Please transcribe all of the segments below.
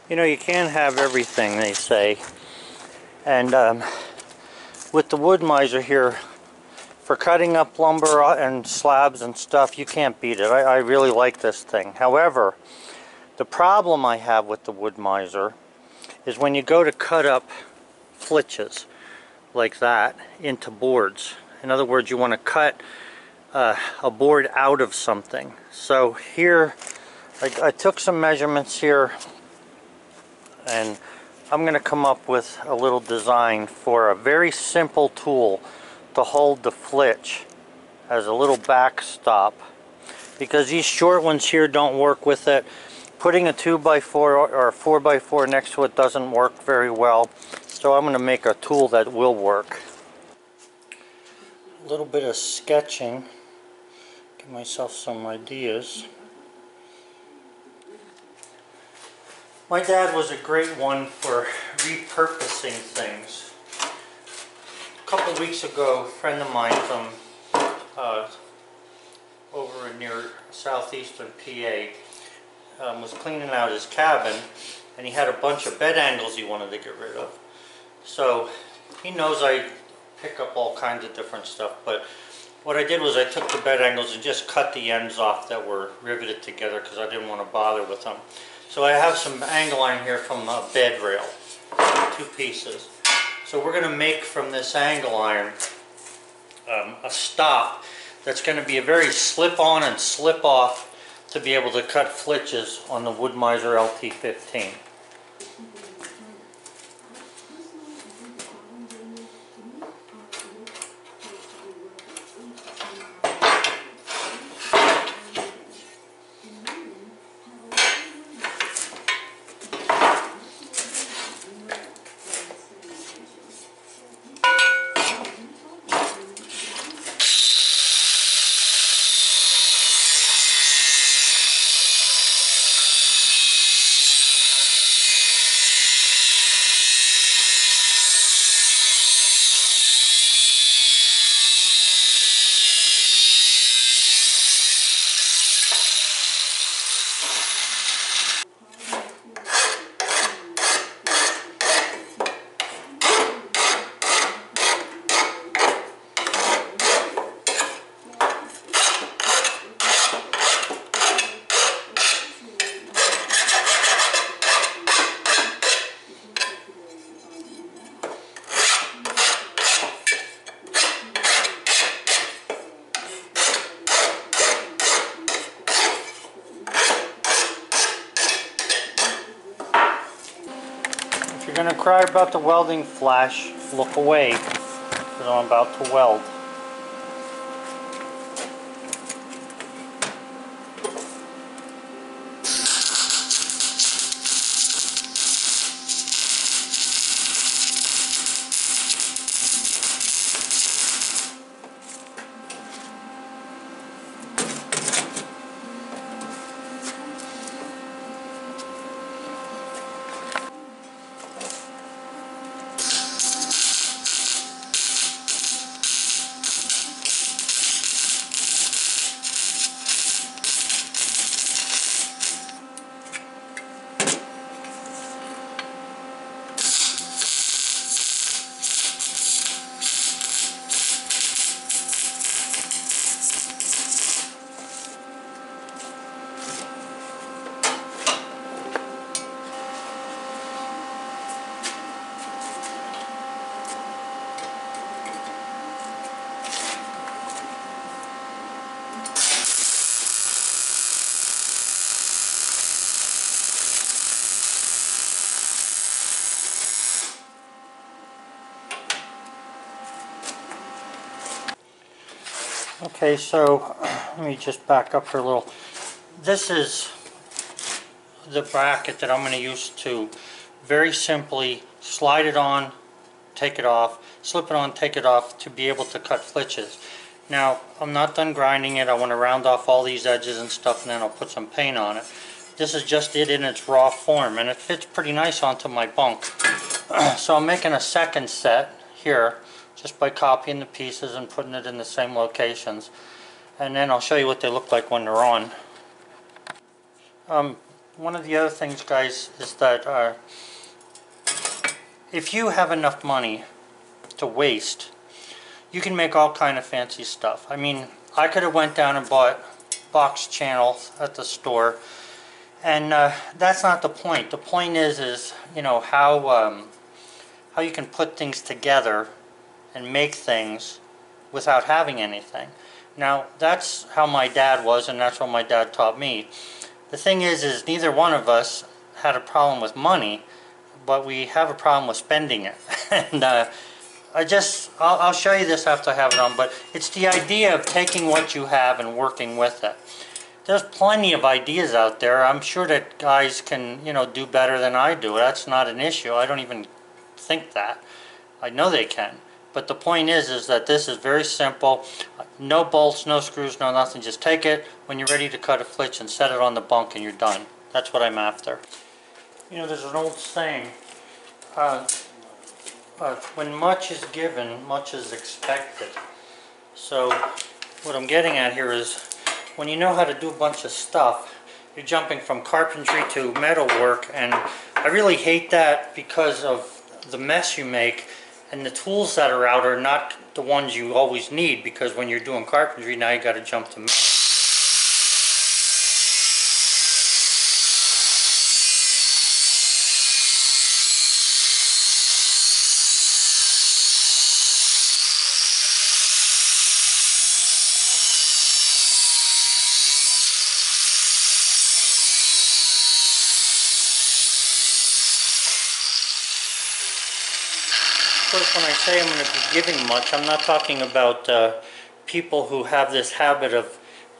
You know, you can't have everything, they say. And with the Woodmizer here, for cutting up lumber and slabs and stuff, you can't beat it. I really like this thing. However, the problem I have with the Woodmizer is when you go to cut up flitches like that into boards. In other words, you want to cut a board out of something. So here, I took some measurements here, and I'm going to come up with a little design for a very simple tool to hold the flitch as a little backstop, because these short ones here don't work with it. Putting a 2x4 or a 4x4 next to it doesn't work very well, so I'm going to make a tool that will work. A little bit of sketching, give myself some ideas. My dad was a great one for repurposing things. A couple weeks ago, a friend of mine from over near southeastern PA was cleaning out his cabin, and he had a bunch of bed angles he wanted to get rid of. So he knows I pick up all kinds of different stuff, but what I did was I took the bed angles and just cut the ends off that were riveted together because I didn't want to bother with them. So I have some angle iron here from a bed rail, 2 pieces. So we're going to make from this angle iron a stop that's going to be a very slip-on and slip-off to be able to cut flitches on the Woodmizer LT15. If you're going to cry about the welding flash, look away, because I'm about to weld. Okay, so let me just back up for a little. This is the bracket that I'm going to use to very simply slide it on, take it off, slip it on, take it off to be able to cut flitches. Now, I'm not done grinding it. I want to round off all these edges and stuff, and then I'll put some paint on it. This is just it in its raw form, and it fits pretty nice onto my bunk. So I'm making a second set here, just by copying the pieces and putting it in the same locations. And then I'll show you what they look like when they're on. one of the other things, guys, is that if you have enough money to waste, you can make all kind of fancy stuff. I mean, I could have went down and bought box channels at the store, and that's not the point. The point is you know, how you can put things together and make things without having anything. Now, that's how my dad was, and that's what my dad taught me. The thing is neither one of us had a problem with money, but we have a problem with spending it. And I'll show you this after I have it on, but it's the idea of taking what you have and working with it. There's plenty of ideas out there. I'm sure that guys can, you know, do better than I do. That's not an issue. I don't even think that. I know they can. But the point is that this is very simple. No bolts, no screws, no nothing. Just take it when you're ready to cut a flitch and set it on the bunk and you're done. That's what I'm after. You know, there's an old saying, when much is given, much is expected. So what I'm getting at here is, when you know how to do a bunch of stuff, you're jumping from carpentry to metalwork, and I really hate that because of the mess you make. And the tools that are out are not the ones you always need, because when you're doing carpentry, now you got to jump to metal. Of course, when I say I'm going to be giving much, I'm not talking about people who have this habit of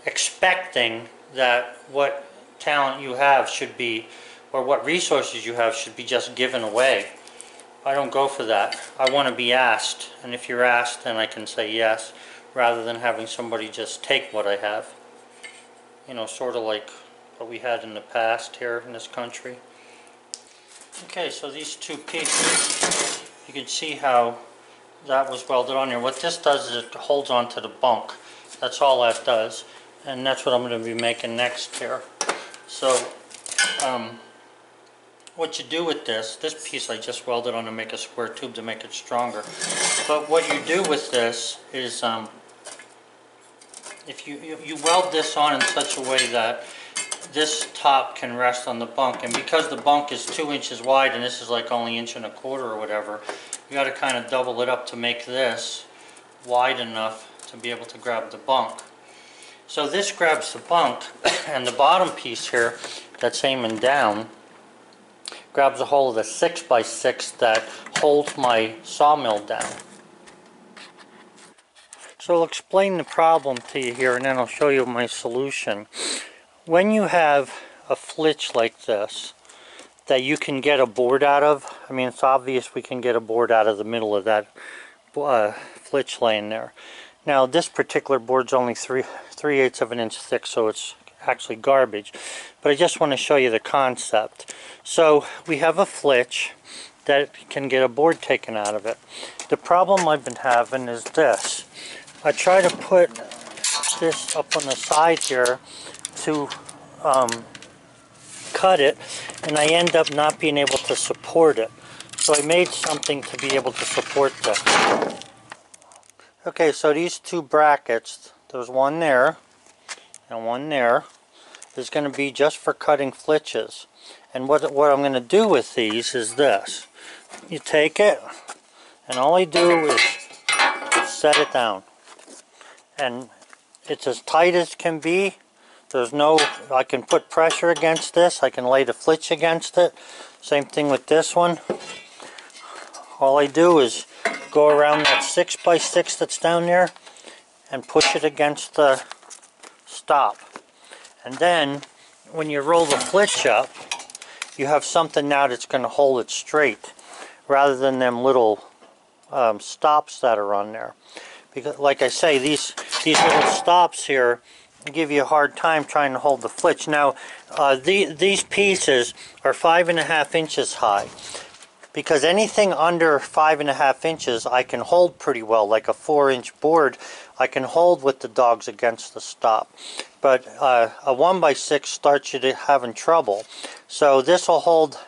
expecting that what talent you have should be, or what resources you have should be just given away. I don't go for that. I want to be asked, and if you're asked, then I can say yes, rather than having somebody just take what I have. You know, sort of like what we had in the past here in this country. Okay, so these two pieces, you can see how that was welded on here. What this does is it holds on to the bunk. That's all that does. And that's what I'm going to be making next here. So, what you do with this piece I just welded on to make a square tube to make it stronger. But what you do with this is, if you weld this on in such a way that this top can rest on the bunk, and because the bunk is 2 inches wide and this is like only 1.25 inches or whatever, you got to kind of double it up to make this wide enough to be able to grab the bunk. So this grabs the bunk, and the bottom piece here that's aiming down grabs a hold of the 6x6 that holds my sawmill down. So I'll explain the problem to you here, and then I'll show you my solution. When you have a flitch like this that you can get a board out of, I mean, it's obvious we can get a board out of the middle of that flitch laying there. Now this particular board's only 3/8 of an inch thick, so it's actually garbage, but I just want to show you the concept. So we have a flitch that can get a board taken out of it. The problem I've been having is this. I try to put this up on the side here to cut it, and I end up not being able to support it. So I made something to be able to support this. Okay, so these two brackets, there's one there and one there, is going to be just for cutting flitches. And what I'm going to do with these is this. You take it, and all I do is set it down. And it's as tight as can be. There's no, I can put pressure against this. I can lay the flitch against it. Same thing with this one. All I do is go around that 6x6 that's down there and push it against the stop. And then when you roll the flitch up, you have something now that's going to hold it straight, rather than them little stops that are on there. Because, like I say, these little stops here give you a hard time trying to hold the flitch. Now, these pieces are 5.5 inches high, because anything under 5.5 inches I can hold pretty well, like a 4-inch board I can hold with the dogs against the stop. but a 1x6 starts you to having trouble. So this will hold.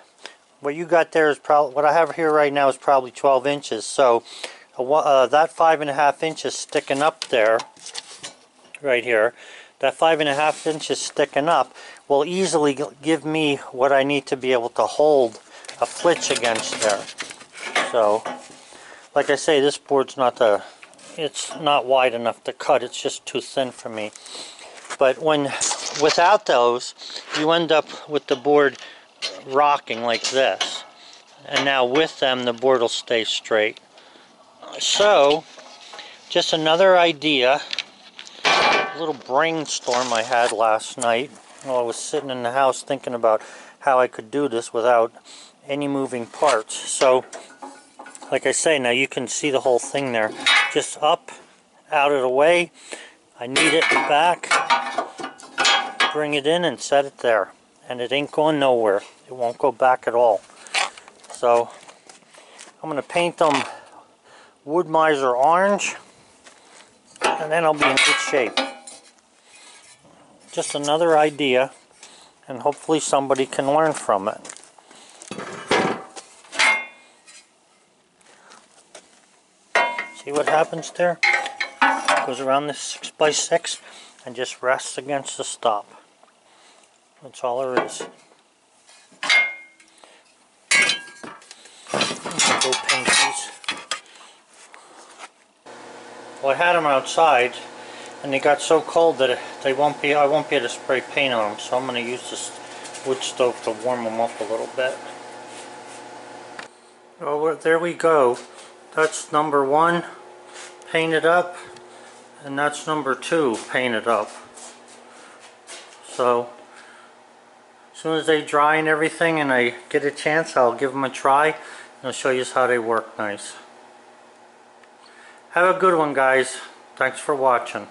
What you got there is probably, what I have here right now is probably 12 inches. So that 5.5 inches sticking up there, right here, that 5.5 inches sticking up will easily give me what I need to be able to hold a flitch against there. So, like I say, this board's it's not wide enough to cut. It's just too thin for me. But without those, you end up with the board rocking like this. And now with them, the board will stay straight. So, just another idea, a little brainstorm I had last night while I was sitting in the house thinking about how I could do this without any moving parts. So, like I say, now you can see the whole thing there. Just up, out of the way. I need it back, bring it in and set it there. And it ain't going nowhere. It won't go back at all. So, I'm going to paint them Woodmizer orange, and then I'll be in good shape. Just another idea, and hopefully somebody can learn from it. See what happens there? Goes around this 6x6 and just rests against the stop. That's all there is. Go paint these. Well, I had them outside, and they got so cold that I won't be able to spray paint on them. So I'm going to use this wood stove to warm them up a little bit. Oh, there we go. That's number 1 painted up, and that's number 2 painted up. So as soon as they dry and everything and I get a chance, I'll give them a try and I'll show you how they work nice. Have a good one, guys. Thanks for watching.